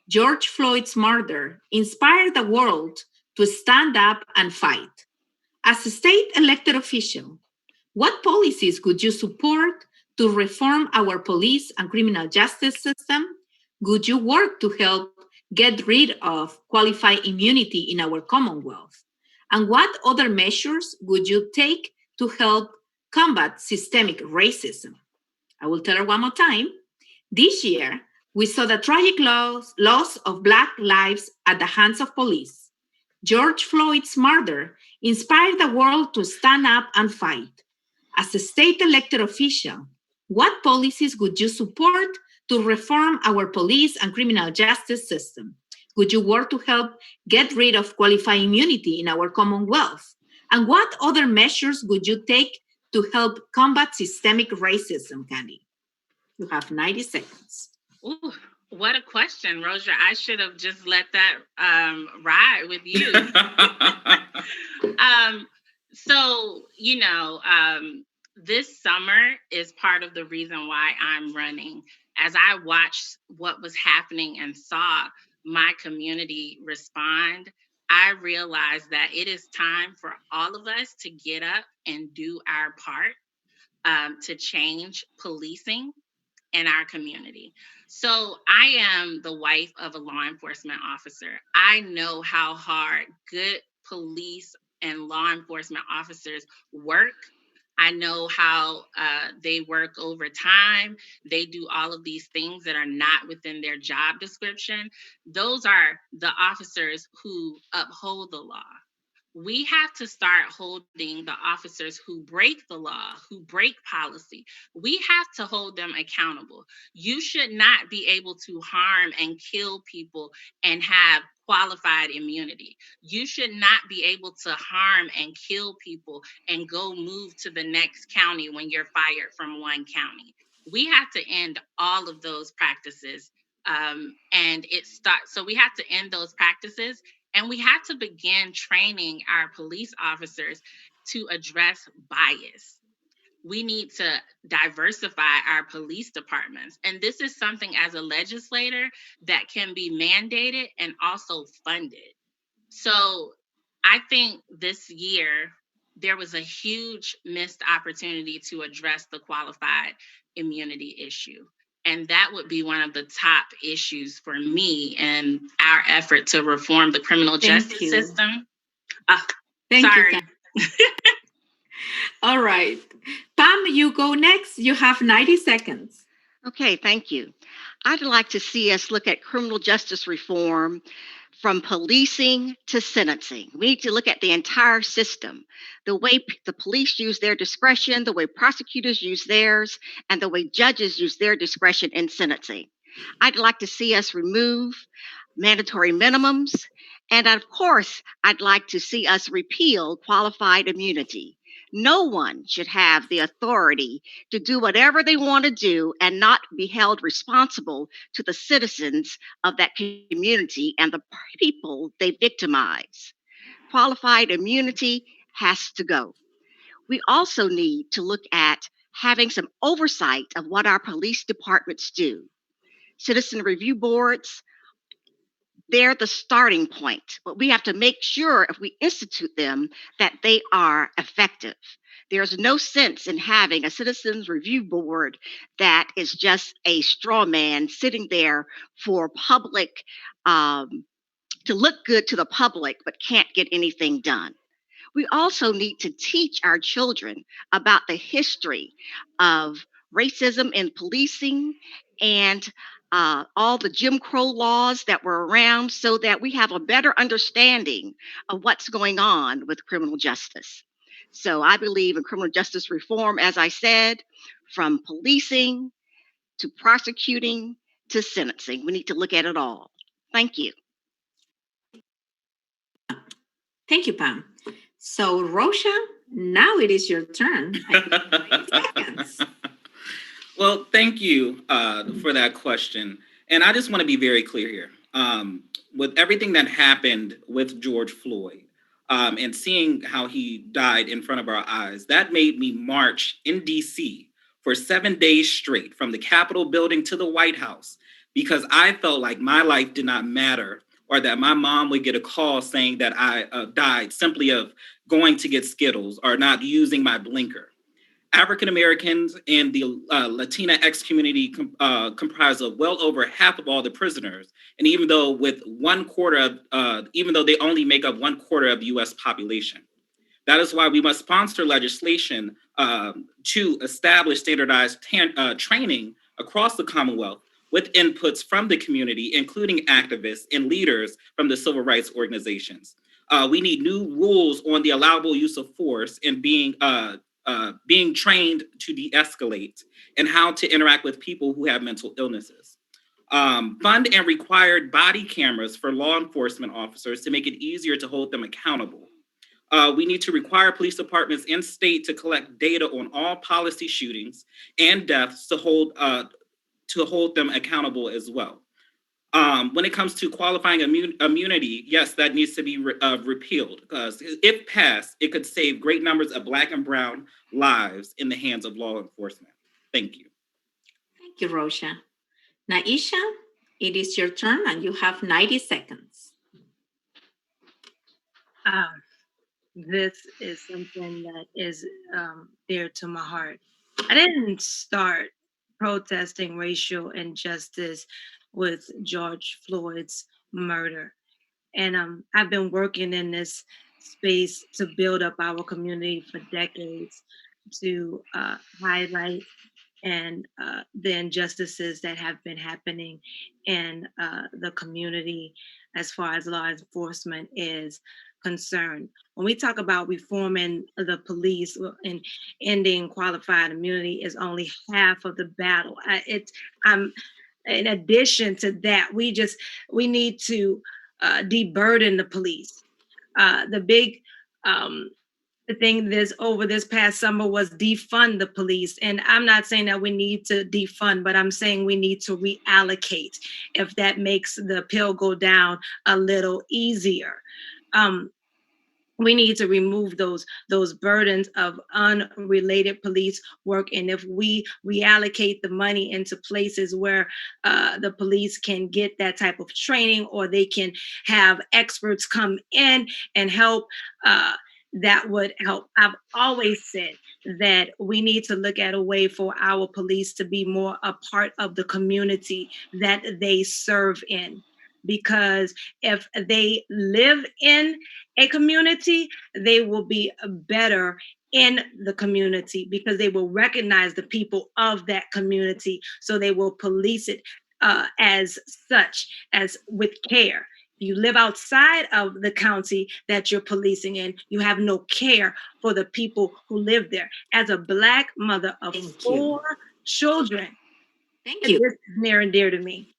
George Floyd's murder inspired the world to stand up and fight. As a state elected official, what policies would you support to reform our police and criminal justice system? Would you work to help get rid of qualified immunity in our Commonwealth? And what other measures would you take to help combat systemic racism? I will tell her one more time. This year, we saw the tragic loss of Black lives at the hands of police. George Floyd's murder inspired the world to stand up and fight. As a state elected official, what policies would you support to reform our police and criminal justice system? Would you work to help get rid of qualified immunity in our Commonwealth? And what other measures would you take to help combat systemic racism, Candy? You have 90 seconds. Ooh, what a question, Rosa. I should have just let that ride with you. This summer is part of the reason why I'm running. As I watched what was happening and saw my community respond, I realized that it is time for all of us to get up and do our part to change policing in our community. So I am the wife of a law enforcement officer. I know how hard good police and law enforcement officers work. I know how they work overtime. They do all of these things that are not within their job description. Those are the officers who uphold the law. We have to start holding the officers who break the law, who break policy. We have to hold them accountable. You should not be able to harm and kill people and have qualified immunity. You should not be able to harm and kill people and go move to the next county when you're fired from one county. We have to end all of those practices. So we have to end those practices. And we have to begin training our police officers to address bias. We need to diversify our police departments. And this is something as a legislator that can be mandated and also funded. So I think this year there was a huge missed opportunity to address the qualified immunity issue. And that would be one of the top issues for me and our effort to reform the criminal justice system. Thank you. All right. Pam, you go next. You have 90 seconds. Okay, thank you. I'd like to see us look at criminal justice reform from policing to sentencing. We need to look at the entire system, the way the police use their discretion, the way prosecutors use theirs, and the way judges use their discretion in sentencing. I'd like to see us remove mandatory minimums. And of course, I'd like to see us repeal qualified immunity. No one should have the authority to do whatever they want to do and not be held responsible to the citizens of that community and the people they victimize. Qualified immunity has to go. We also need to look at having some oversight of what our police departments do. Citizen review boards, they're the starting point, but we have to make sure if we institute them that they are effective. There's no sense in having a citizens review board that is just a straw man sitting there for public, to look good to the public, but can't get anything done. We also need to teach our children about the history of racism in policing and all the Jim Crow laws that were around so that we have a better understanding of what's going on with criminal justice. So I believe in criminal justice reform, as I said, from policing to prosecuting to sentencing. We need to look at it all. Thank you. Thank you, Pam. So, Rosha, now it is your turn. Well, thank you for that question. And I just want to be very clear here. With everything that happened with George Floyd and seeing how he died in front of our eyes, that made me march in DC for 7 days straight from the Capitol building to the White House because I felt like my life did not matter, or that my mom would get a call saying that I died simply of going to get Skittles or not using my blinker. African Americans and the Latinx community comprise of well over half of all the prisoners, and even though even though they only make up 1/4 of the U.S. population. That is why we must sponsor legislation to establish standardized training across the Commonwealth with inputs from the community, including activists and leaders from the civil rights organizations. We need new rules on the allowable use of force and being trained to de-escalate and how to interact with people who have mental illnesses. Fund and required body cameras for law enforcement officers to make it easier to hold them accountable. We need to require police departments in state to collect data on all policy shootings and deaths to hold them accountable as well. When it comes to qualifying immunity, yes, that needs to be repealed, because if passed, it could save great numbers of Black and Brown lives in the hands of law enforcement. Thank you. Thank you, Rosha. Naisha, it is your turn and you have 90 seconds. This is something that is dear to my heart. I didn't start protesting racial injustice with George Floyd's murder. And I've been working in this space to build up our community for decades, to highlight and the injustices that have been happening in the community as far as law enforcement is concerned. When we talk about reforming the police and ending qualified immunity is only half of the battle. In addition to that, we need to deburden the police. The big thing over this past summer was defund the police. And I'm not saying that we need to defund, but I'm saying we need to reallocate if that makes the pill go down a little easier. We need to remove those burdens of unrelated police work. And if we reallocate the money into places where the police can get that type of training, or they can have experts come in and help, that would help. I've always said that we need to look at a way for our police to be more a part of the community that they serve in. Because if they live in a community, they will be better in the community, because they will recognize the people of that community. So they will police it as such, as with care. You live outside of the county that you're policing in, you have no care for the people who live there. As a Black mother of 4 children, Thank you. this is near and dear to me.